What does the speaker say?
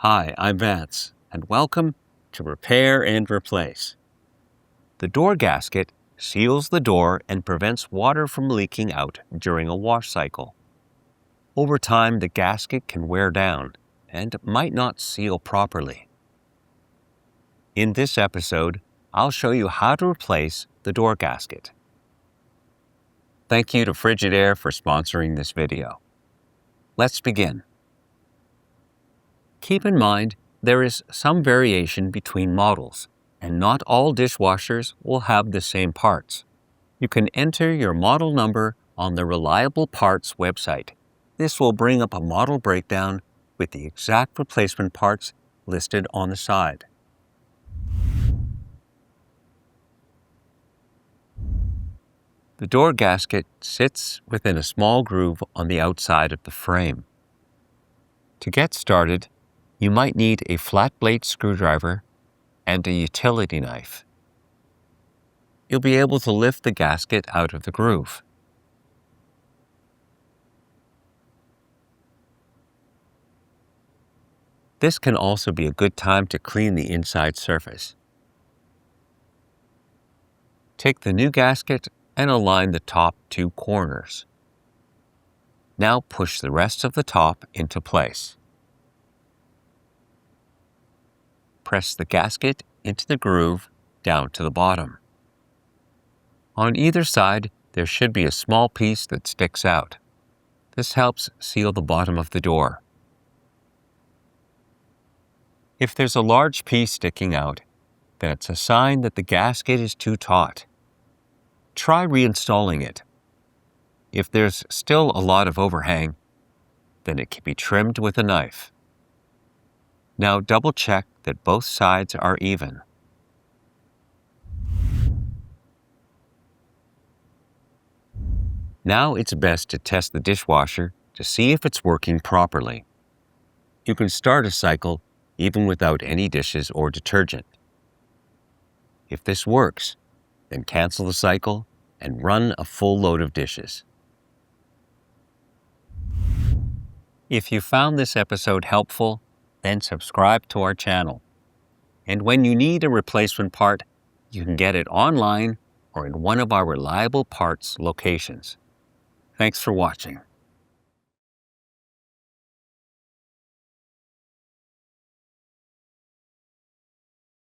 Hi, I'm Vance, and welcome to Repair and Replace. The door gasket seals the door and prevents water from leaking out during a wash cycle. Over time, the gasket can wear down and might not seal properly. In this episode, I'll show you how to replace the door gasket. Thank you to Frigidaire for sponsoring this video. Let's begin. Keep in mind, there is some variation between models, and not all dishwashers will have the same parts. You can enter your model number on the Reliable Parts website. This will bring up a model breakdown with the exact replacement parts listed on the side. The door gasket sits within a small groove on the outside of the frame. To get started, you might need a flat blade screwdriver and a utility knife. You'll be able to lift the gasket out of the groove. This can also be a good time to clean the inside surface. Take the new gasket and align the top two corners. Now push the rest of the top into place. Press the gasket into the groove down to the bottom. On either side, there should be a small piece that sticks out. This helps seal the bottom of the door. If there's a large piece sticking out, then it's a sign that the gasket is too taut. Try reinstalling it. If there's still a lot of overhang, then it can be trimmed with a knife. Now double check that both sides are even. Now it's best to test the dishwasher to see if it's working properly. You can start a cycle even without any dishes or detergent. If this works, then cancel the cycle and run a full load of dishes. If you found this episode helpful, then subscribe to our channel. And when you need a replacement part, you can get it online or in one of our Reliable Parts locations. Thanks for watching.